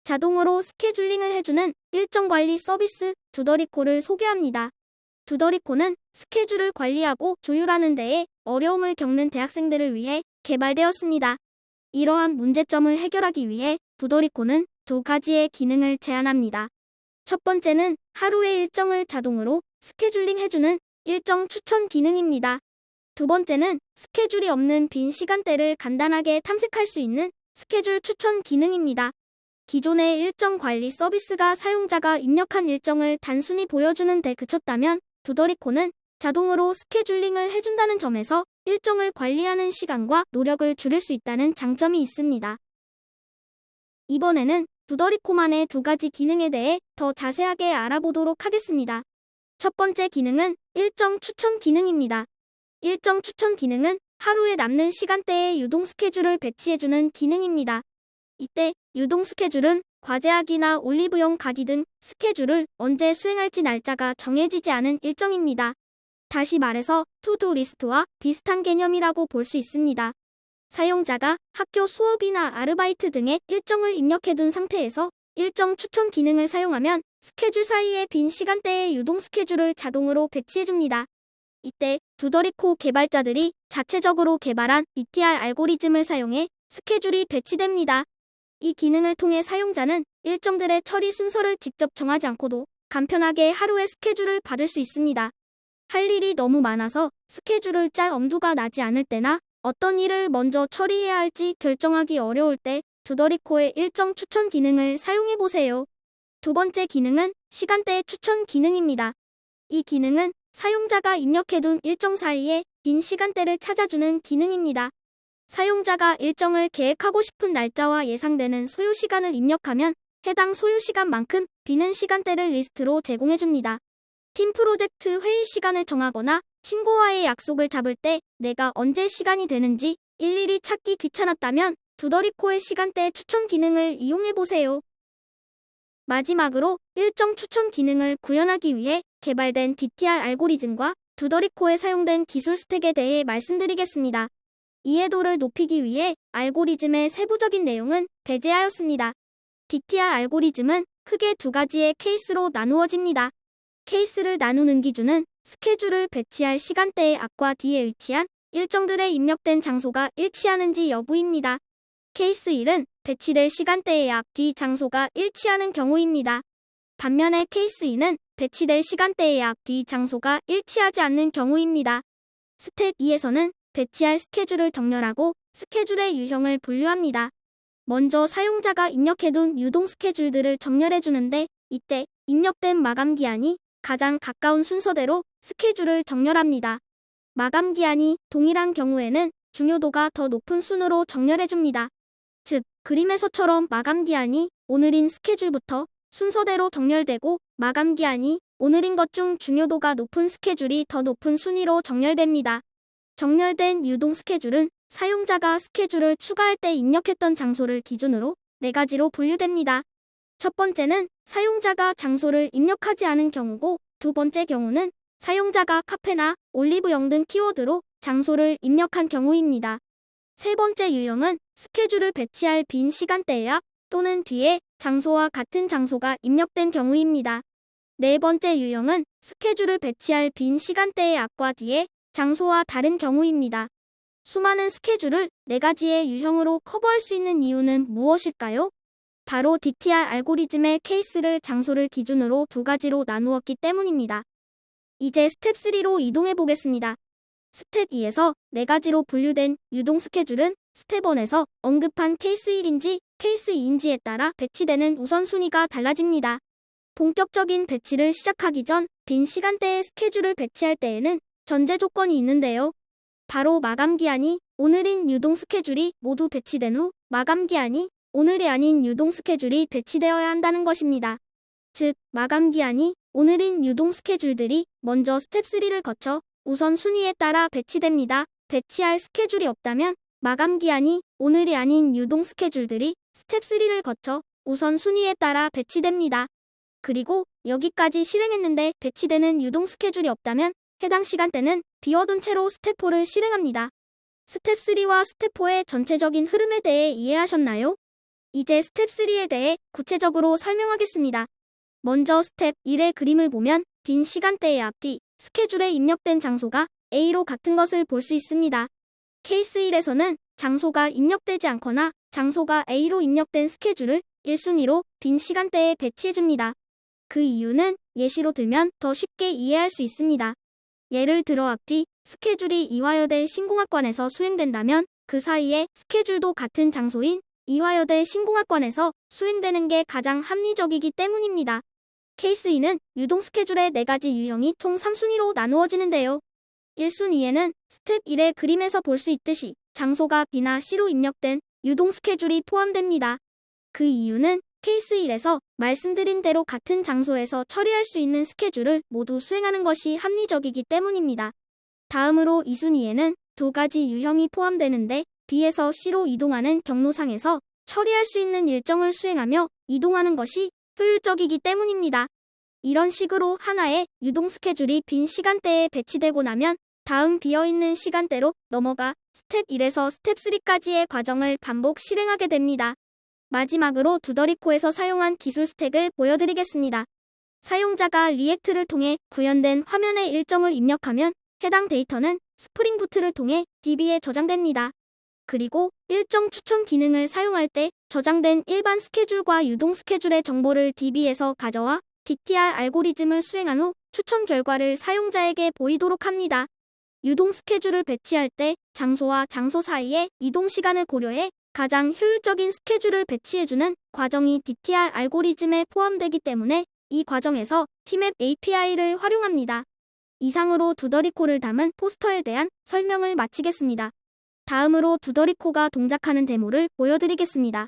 자동으로 스케줄링을 해주는 일정 관리 서비스 두더리코를 소개합니다. 두더리코는 스케줄을 관리하고 조율하는 데에 어려움을 겪는 대학생들을 위해 개발되었습니다. 이러한 문제점을 해결하기 위해 두더리코는 두 가지의 기능을 제안합니다. 첫 번째는 하루의 일정을 자동으로 스케줄링 해주는 일정 추천 기능입니다. 두 번째는 스케줄이 없는 빈 시간대를 간단하게 탐색할 수 있는 스케줄 추천 기능입니다. 기존의 일정 관리 서비스가 사용자가 입력한 일정을 단순히 보여주는 데 그쳤다면 두더리코는 자동으로 스케줄링을 해준다는 점에서 일정을 관리하는 시간과 노력을 줄일 수 있다는 장점이 있습니다. 이번에는 두더리코만의 두 가지 기능에 대해 더 자세하게 알아보도록 하겠습니다. 첫 번째 기능은 일정 추천 기능입니다. 일정 추천 기능은 하루에 남는 시간대에 유동 스케줄을 배치해주는 기능입니다. 이때 유동 스케줄은 과제하기나 올리브영 가기 등 스케줄을 언제 수행할지 날짜가 정해지지 않은 일정입니다. 다시 말해서 투두 리스트와 비슷한 개념이라고 볼 수 있습니다. 사용자가 학교 수업이나 아르바이트 등의 일정을 입력해둔 상태에서 일정 추천 기능을 사용하면 스케줄 사이의 빈 시간대에 유동 스케줄을 자동으로 배치해줍니다. 이때 두더리코 개발자들이 자체적으로 개발한 DTR 알고리즘을 사용해 스케줄이 배치됩니다. 이 기능을 통해 사용자는 일정들의 처리 순서를 직접 정하지 않고도 간편하게 하루의 스케줄을 받을 수 있습니다. 할 일이 너무 많아서 스케줄을 짤 엄두가 나지 않을 때나 어떤 일을 먼저 처리해야 할지 결정하기 어려울 때 두더리코의 일정 추천 기능을 사용해보세요. 두 번째 기능은 시간대 추천 기능입니다. 이 기능은 사용자가 입력해둔 일정 사이에 빈 시간대를 찾아주는 기능입니다. 사용자가 일정을 계획하고 싶은 날짜와 예상되는 소요 시간을 입력하면 해당 소요 시간만큼 비는 시간대를 리스트로 제공해줍니다. 팀 프로젝트 회의 시간을 정하거나 친구와의 약속을 잡을 때 내가 언제 시간이 되는지 일일이 찾기 귀찮았다면 두더리코의 시간대 추천 기능을 이용해보세요. 마지막으로 일정 추천 기능을 구현하기 위해 개발된 DTR 알고리즘과 두더리코에 사용된 기술 스택에 대해 말씀드리겠습니다. 이해도를 높이기 위해 알고리즘의 세부적인 내용은 배제하였습니다. DTR 알고리즘은 크게 두 가지의 케이스로 나누어집니다. 케이스를 나누는 기준은 스케줄을 배치할 시간대의 앞과 뒤에 위치한 일정들의 입력된 장소가 일치하는지 여부입니다. 케이스 1은 배치될 시간대의 앞, 뒤 장소가 일치하는 경우입니다. 반면에 케이스 2는 배치될 시간대의 앞, 뒤 장소가 일치하지 않는 경우입니다. 스텝 2에서는 배치할 스케줄을 정렬하고 스케줄의 유형을 분류합니다. 먼저 사용자가 입력해둔 유동 스케줄들을 정렬해주는데 이때 입력된 마감 기한이 가장 가까운 순서대로 스케줄을 정렬합니다. 마감 기한이 동일한 경우에는 중요도가 더 높은 순으로 정렬해줍니다. 즉, 그림에서처럼 마감 기한이 오늘인 스케줄부터 순서대로 정렬되고 마감 기한이 오늘인 것 중 중요도가 높은 스케줄이 더 높은 순위로 정렬됩니다. 정렬된 유동 스케줄은 사용자가 스케줄을 추가할 때 입력했던 장소를 기준으로 4가지로 분류됩니다. 첫 번째는 사용자가 장소를 입력하지 않은 경우고 두 번째 경우는 사용자가 카페나 올리브영 등 키워드로 장소를 입력한 경우입니다. 세 번째 유형은 스케줄을 배치할 빈 시간대의 앞 또는 뒤에 장소와 같은 장소가 입력된 경우입니다. 네 번째 유형은 스케줄을 배치할 빈 시간대의 앞과 뒤에 장소와 다른 경우입니다. 수많은 스케줄을 4가지의 유형으로 커버할 수 있는 이유는 무엇일까요? 바로 DTR 알고리즘의 케이스를 장소를 기준으로 2가지로 나누었기 때문입니다. 이제 스텝 3로 이동해 보겠습니다. 스텝 2에서 4가지로 분류된 유동 스케줄은 스텝 1에서 언급한 케이스 1인지 케이스 2인지에 따라 배치되는 우선순위가 달라집니다. 본격적인 배치를 시작하기 전 빈 시간대에 스케줄을 배치할 때에는 전제 조건이 있는데요. 바로 마감 기한이 오늘인 유동 스케줄이 모두 배치된 후 마감 기한이 오늘이 아닌 유동 스케줄이 배치되어야 한다는 것입니다. 즉, 마감 기한이 오늘인 유동 스케줄들이 먼저 스텝 3를 거쳐 우선 순위에 따라 배치됩니다. 배치할 스케줄이 없다면 마감 기한이 오늘이 아닌 유동 스케줄들이 스텝 3를 거쳐 우선 순위에 따라 배치됩니다. 그리고 여기까지 실행했는데 배치되는 유동 스케줄이 없다면 해당 시간대는 비워둔 채로 스텝 4를 실행합니다. 스텝 3와 스텝 4의 전체적인 흐름에 대해 이해하셨나요? 이제 스텝 3에 대해 구체적으로 설명하겠습니다. 먼저 스텝 1의 그림을 보면 빈 시간대의 앞뒤, 스케줄에 입력된 장소가 A로 같은 것을 볼 수 있습니다. 케이스 1에서는 장소가 입력되지 않거나 장소가 A로 입력된 스케줄을 1순위로 빈 시간대에 배치해줍니다. 그 이유는 예시로 들면 더 쉽게 이해할 수 있습니다. 예를 들어 앞뒤 스케줄이 이화여대 신공학관에서 수행된다면 그 사이에 스케줄도 같은 장소인 이화여대 신공학관에서 수행되는 게 가장 합리적이기 때문입니다. 케이스 2는 유동 스케줄의 4가지 유형이 총 3순위로 나누어지는데요. 1순위에는 스텝 1의 그림에서 볼 수 있듯이 장소가 B나 C로 입력된 유동 스케줄이 포함됩니다. 그 이유는 케이스 1에서 말씀드린 대로 같은 장소에서 처리할 수 있는 스케줄을 모두 수행하는 것이 합리적이기 때문입니다. 다음으로 2순위에는 2가지 유형이 포함되는데 B에서 C로 이동하는 경로상에서 처리할 수 있는 일정을 수행하며 이동하는 것이 효율적이기 때문입니다. 이런 식으로 하나의 유동 스케줄이 빈 시간대에 배치되고 나면 다음 비어있는 시간대로 넘어가 스텝 1에서 스텝 3까지의 과정을 반복 실행하게 됩니다. 마지막으로 두더리코에서 사용한 기술 스택을 보여드리겠습니다. 사용자가 리액트를 통해 구현된 화면에 일정을 입력하면 해당 데이터는 스프링 부트를 통해 DB에 저장됩니다. 그리고 일정 추천 기능을 사용할 때 저장된 일반 스케줄과 유동 스케줄의 정보를 DB에서 가져와 DTR 알고리즘을 수행한 후 추천 결과를 사용자에게 보이도록 합니다. 유동 스케줄을 배치할 때 장소와 장소 사이의 이동 시간을 고려해 가장 효율적인 스케줄을 배치해주는 과정이 DTR 알고리즘에 포함되기 때문에 이 과정에서 Tmap API를 활용합니다. 이상으로 두더리코를 담은 포스터에 대한 설명을 마치겠습니다. 다음으로 두더리코가 동작하는 데모를 보여드리겠습니다.